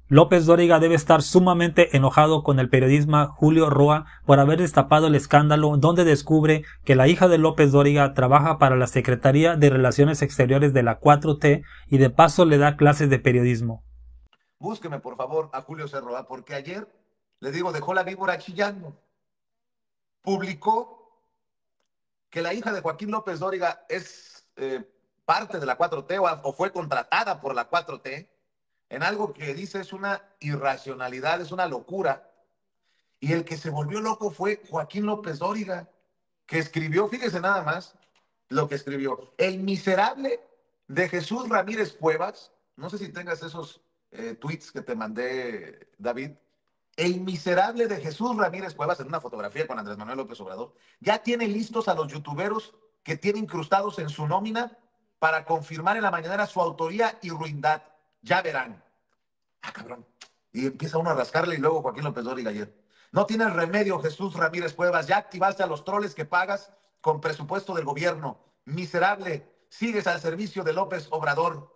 López Dóriga debe estar sumamente enojado con el periodista Julio Roa por haber destapado el escándalo donde descubre que la hija de López Dóriga trabaja para la Secretaría de Relaciones Exteriores de la 4T y de paso le da clases de periodismo. Búsqueme, por favor, a Julio C. Roa, porque ayer, le digo, dejó la víbora chillando. Publicó que la hija de Joaquín López Dóriga es parte de la 4T o fue contratada por la 4T en algo que dice es una irracionalidad, es una locura. Y el que se volvió loco fue Joaquín López Dóriga, que escribió, fíjese nada más lo que escribió, el miserable de Jesús Ramírez Cuevas, no sé si tengas esos tweets que te mandé, David, el miserable de Jesús Ramírez Cuevas en una fotografía con Andrés Manuel López Obrador, ya tiene listos a los youtuberos que tiene incrustados en su nómina para confirmar en la mañanera su autoría y ruindad. Ya verán. Ah, cabrón. Y empieza uno a rascarle y luego Joaquín López Dóriga ayer. No tienes remedio, Jesús Ramírez Cuevas. Ya activaste a los troles que pagas con presupuesto del gobierno. Miserable. Sigues al servicio de López Obrador.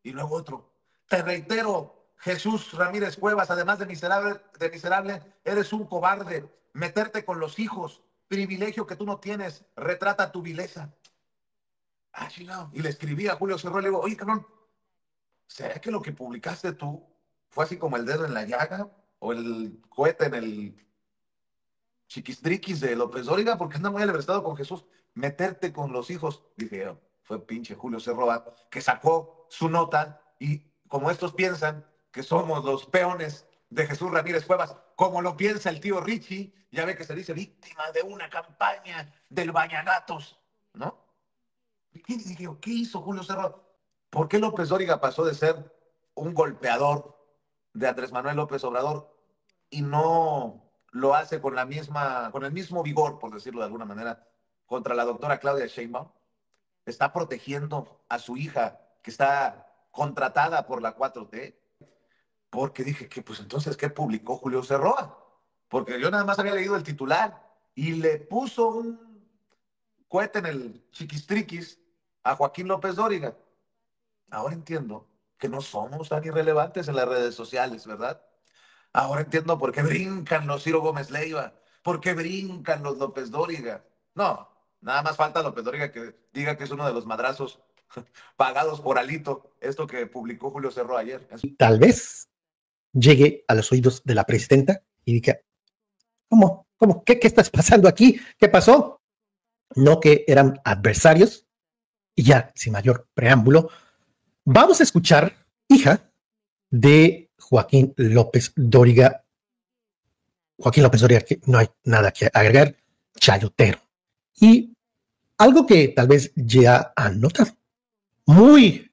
Y luego otro. Te reitero, Jesús Ramírez Cuevas, además de miserable, eres un cobarde. Meterte con los hijos, privilegio que tú no tienes, retrata tu vileza. Ah, chingado. Y le escribí a Julio Cerro y le digo, oye, cabrón, ¿será que lo que publicaste tú fue así como el dedo en la llaga o el cohete en el chiquistriquis de López Dóriga? Porque anda muy alebrestado con Jesús. Meterte con los hijos. Dije, oh, fue pinche Julio Cerroa que sacó su nota y como estos piensan que somos los peones de Jesús Ramírez Cuevas, como lo piensa el tío Richie, ya ve que se dice víctima de una campaña del Bañanatos, ¿no? Y dije, ¿qué hizo Julio Cerroa? ¿Por qué López Dóriga pasó de ser un golpeador de Andrés Manuel López Obrador y no lo hace con el mismo vigor, por decirlo de alguna manera, contra la doctora Claudia Sheinbaum? Está protegiendo a su hija que está contratada por la 4T, porque dije que pues entonces, ¿qué publicó Julio Cerroa? Porque yo nada más había leído el titular y le puso un cohete en el chiquistriquis a Joaquín López Dóriga. Ahora entiendo que no somos tan irrelevantes en las redes sociales, ¿verdad? Ahora entiendo por qué brincan los Ciro Gómez Leiva, por qué brincan los López Dóriga. No, nada más falta López Dóriga que diga que es uno de los madrazos pagados por Alito, esto que publicó Julio Cerro ayer. Tal vez llegue a los oídos de la presidenta y diga, ¿cómo? ¿Qué está pasando aquí? ¿Qué pasó? No, que eran adversarios. Y ya, sin mayor preámbulo, vamos a escuchar, hija de Joaquín López Dóriga. Joaquín López Dóriga, que no hay nada que agregar, chayotero. Y algo que tal vez ya han notado, muy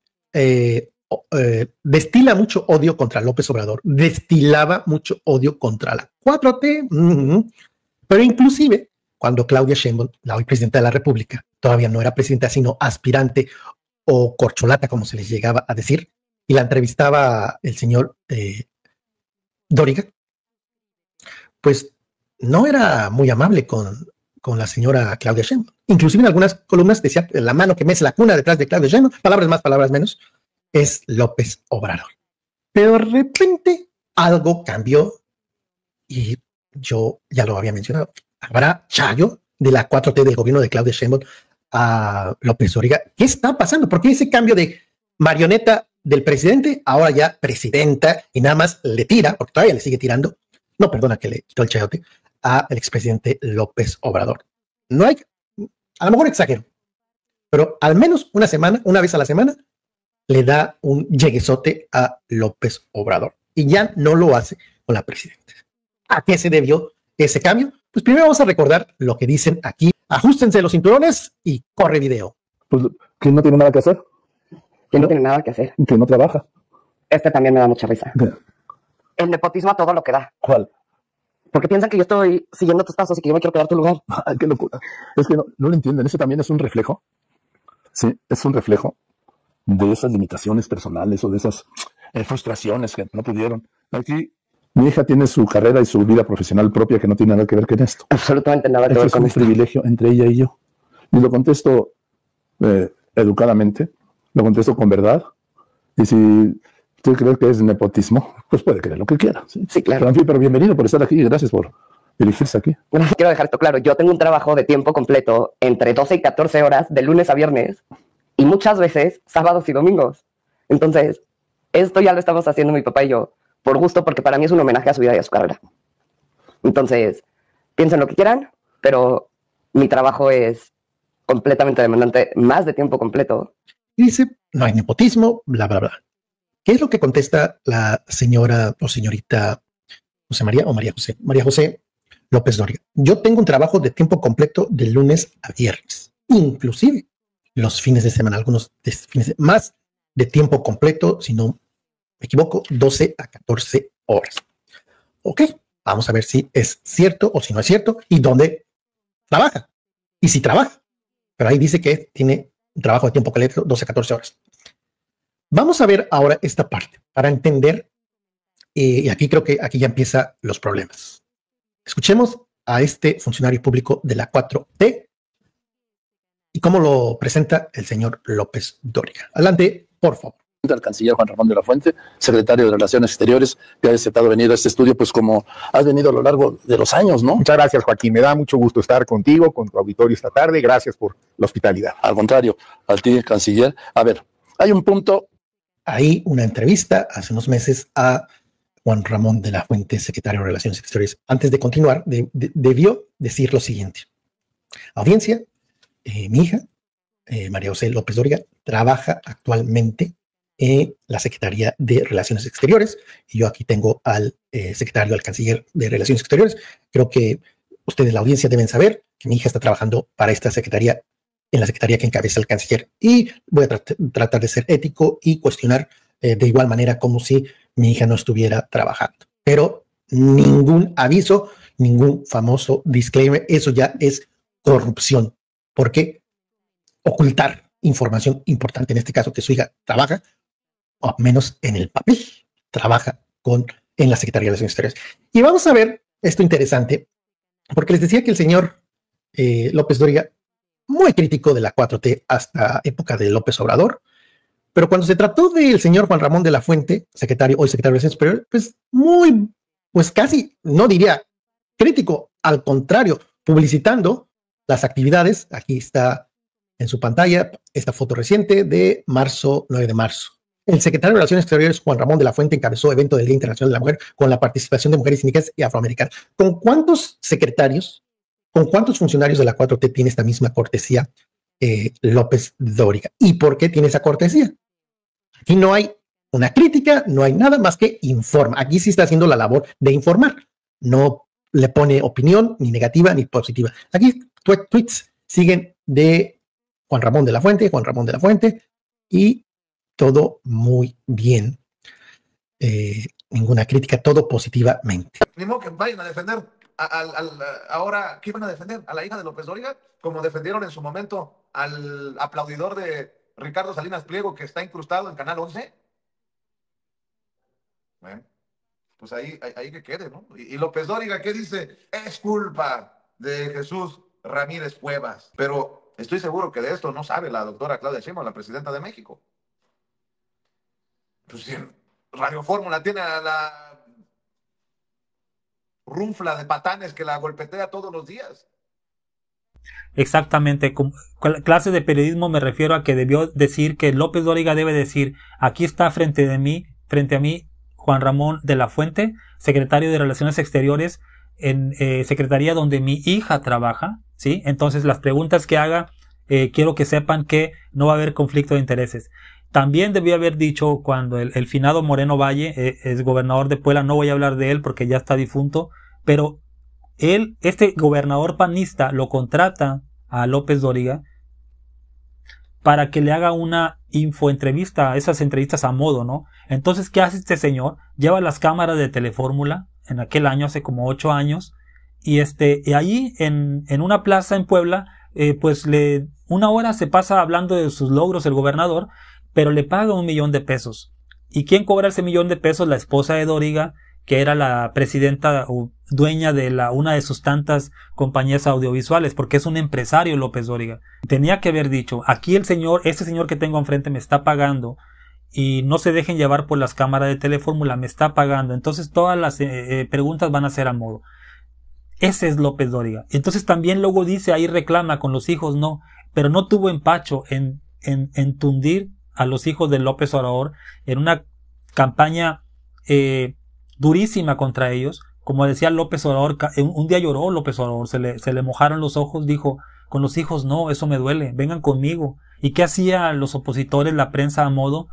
destila mucho odio contra López Obrador, destilaba mucho odio contra la 4T, pero inclusive cuando Claudia Sheinbaum, la hoy presidenta de la República, todavía no era presidenta, sino aspirante o corcholata, como se les llegaba a decir, y la entrevistaba el señor Dóriga, pues no era muy amable con la señora Claudia Sheinbaum. Inclusive en algunas columnas decía la mano que mece la cuna detrás de Claudia Sheinbaum, palabras más, palabras menos, es López Obrador. Pero de repente algo cambió y yo ya lo había mencionado. Habrá chayo de la 4T del gobierno de Claudia Sheinbaum a López Dóriga. ¿Qué está pasando? ¿Por qué ese cambio de marioneta del presidente, ahora ya presidenta, y nada más le tira, porque todavía le sigue tirando, no, perdona que le quitó el chayote, al expresidente López Obrador? No hay, a lo mejor exagero, pero al menos una vez a la semana, le da un lleguezote a López Obrador. Y ya no lo hace con la presidenta. ¿A qué se debió ese cambio? Pues primero vamos a recordar lo que dicen aquí. Ajustense los cinturones y corre video. Pues que no tiene nada que hacer. Que no tiene nada que hacer. Que no trabaja. Este también me da mucha risa. ¿Qué? El nepotismo a todo lo que da. ¿Cuál? Porque piensan que yo estoy siguiendo tus pasos y que yo me quiero quedar tu lugar. Ay, qué locura. Es que no lo entienden. Ese también es un reflejo. Sí, es un reflejo de esas limitaciones personales o de esas frustraciones que no pudieron. Aquí mi hija tiene su carrera y su vida profesional propia que no tiene nada que ver con esto. Absolutamente nada que ver con esto. Es un privilegio entre ella y yo. Y lo contesto educadamente, lo contesto con verdad. Y si ¿Tú crees que es nepotismo? Pues puede creer lo que quiera. Sí, Sí, claro. Pero, en fin, pero bienvenido por estar aquí. Gracias por dirigirse aquí. Bueno, quiero dejar esto claro. Yo tengo un trabajo de tiempo completo entre 12 y 14 horas de lunes a viernes y muchas veces sábados y domingos. Entonces, esto ya lo estamos haciendo mi papá y yo por gusto, porque para mí es un homenaje a su vida y a su carrera. Entonces, piensen lo que quieran, pero mi trabajo es completamente demandante, más de tiempo completo. Y dice, no hay nepotismo, bla, bla, bla. ¿Qué es lo que contesta la señora o señorita José María o María José? María José López Dóriga. Yo tengo un trabajo de tiempo completo de lunes a viernes, inclusive los fines de semana, algunos fines de, más de tiempo completo, si no me equivoco, 12 a 14 horas. Ok, vamos a ver si es cierto o si no es cierto y dónde trabaja. Y si trabaja. Pero ahí dice que tiene un trabajo de tiempo completo, 12 a 14 horas. Vamos a ver ahora esta parte para entender, y aquí creo que aquí ya empiezan los problemas. Escuchemos a este funcionario público de la 4T y cómo lo presenta el señor López Dóriga. Adelante, por favor. Al canciller Juan Ramón de la Fuente, secretario de Relaciones Exteriores, que ha aceptado venir a este estudio, pues como has venido a lo largo de los años, ¿no? Muchas gracias, Joaquín. Me da mucho gusto estar contigo, con tu auditorio esta tarde. Gracias por la hospitalidad. Al contrario, a ti, canciller. A ver, hay un punto. Ahí una entrevista hace unos meses a Juan Ramón de la Fuente, secretario de Relaciones Exteriores. Antes de continuar, debió decir lo siguiente. Audiencia, mi hija, María José López Dóriga, trabaja actualmente en la Secretaría de Relaciones Exteriores. Y yo aquí tengo al secretario, al canciller de Relaciones Exteriores. Creo que ustedes, la audiencia, deben saber que mi hija está trabajando para esta secretaría, en la secretaría que encabeza el canciller. Y voy a tratar de ser ético y cuestionar de igual manera como si mi hija no estuviera trabajando. Pero ningún aviso, ningún famoso disclaimer, eso ya es corrupción. ¿Por qué ocultar información importante, en este caso que su hija trabaja, o menos en el papel, trabaja en la Secretaría de Relaciones Exteriores? Y vamos a ver esto interesante, porque les decía que el señor López Dóriga, muy crítico de la 4T hasta época de López Obrador, pero cuando se trató del señor Juan Ramón de la Fuente, hoy secretario de Relaciones Exteriores, pues casi, no diría crítico, al contrario, publicitando las actividades. Aquí está en su pantalla esta foto reciente de 9 de marzo. El secretario de Relaciones Exteriores, Juan Ramón de la Fuente, encabezó evento del Día Internacional de la Mujer con la participación de mujeres indígenas y afroamericanas. ¿Con cuántos secretarios, con cuántos funcionarios de la 4T tiene esta misma cortesía López Dóriga? ¿Y por qué tiene esa cortesía? Aquí no hay una crítica, no hay nada más que informa. Aquí sí está haciendo la labor de informar. No le pone opinión ni negativa ni positiva. Aquí tweets siguen de Juan Ramón de la Fuente, y todo muy bien. Ninguna crítica, todo positivamente. Ni modo que vayan a defender ahora, ¿qué van a defender? ¿A la hija de López Dóriga? Como defendieron en su momento al aplaudidor de Ricardo Salinas Pliego, que está incrustado en Canal 11. Bueno, pues ahí que quede, ¿no? Y López Dóriga, ¿qué dice? Es culpa de Jesús Ramírez Cuevas. Pero estoy seguro que de esto no sabe la doctora Claudia Sheinbaum, la presidenta de México. Pues si Radio Fórmula tiene a la runfla de patanes que la golpetea todos los días. Exactamente, con clase de periodismo me refiero a que debió decir que López Dóriga debe decir: aquí está frente a mí Juan Ramón de la Fuente, secretario de Relaciones Exteriores, en secretaría donde mi hija trabaja, ¿sí? Entonces las preguntas que haga, quiero que sepan que no va a haber conflicto de intereses. También debió haber dicho, cuando el finado Moreno Valle es gobernador de Puebla, no voy a hablar de él porque ya está difunto, pero este gobernador panista lo contrata a López Dóriga para que le haga una infoentrevista, esas entrevistas a modo, ¿no? Entonces, ¿qué hace este señor? Lleva las cámaras de Telefórmula en aquel año, hace como 8 años, y ahí en una plaza en Puebla, pues una hora se pasa hablando de sus logros el gobernador, pero le paga $1 millón. ¿Y quién cobra ese $1 millón? La esposa de Dóriga, que era la presidenta o dueña de una de sus tantas compañías audiovisuales, porque es un empresario López Dóriga. Tenía que haber dicho: aquí este señor que tengo enfrente me está pagando, y no se dejen llevar por las cámaras de Telefórmula, me está pagando. Entonces todas las preguntas van a ser a modo. Ese es López Dóriga. Entonces también luego dice, ahí reclama con los hijos, no, pero no tuvo empacho en tundir a los hijos de López Obrador en una campaña durísima contra ellos. Como decía López Obrador, un día lloró López Obrador, se le mojaron los ojos, dijo, con los hijos no, eso me duele, vengan conmigo. ¿Y qué hacía los opositores, la prensa a modo?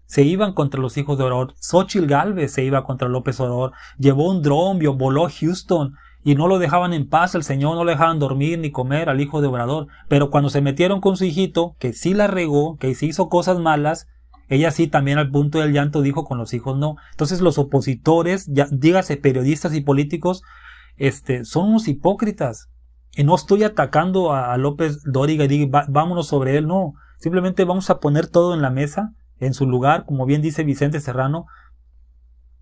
Se iban contra los hijos de Obrador. Xóchitl Gálvez se iba contra López Obrador, llevó un dron, voló a Houston, y no lo dejaban en paz, el señor no le dejaban dormir ni comer al hijo de Obrador. Pero cuando se metieron con su hijito, que sí la regó, que sí hizo cosas malas, ella sí también al punto del llanto dijo, con los hijos no. Entonces los opositores, ya, dígase periodistas y políticos, son unos hipócritas. Y no estoy atacando a López Dóriga y digo, vámonos sobre él, no. Simplemente vamos a poner todo en la mesa, en su lugar, como bien dice Vicente Serrano.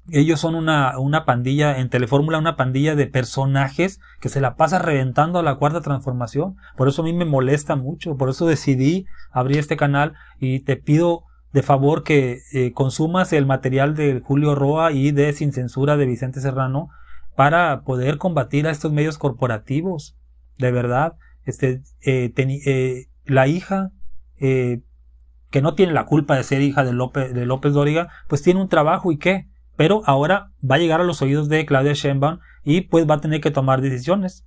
Ellos son una pandilla, en Telefórmula, una pandilla de personajes que se la pasa reventando a la Cuarta Transformación. Por eso a mí me molesta mucho, por eso decidí abrir este canal y te pido de favor que consumas el material de Julio Roa y de Sin Censura de Vicente Serrano para poder combatir a estos medios corporativos. De verdad, la hija que no tiene la culpa de ser hija de López Dóriga, pues tiene un trabajo y qué. Pero ahora va a llegar a los oídos de Claudia Sheinbaum y pues va a tener que tomar decisiones.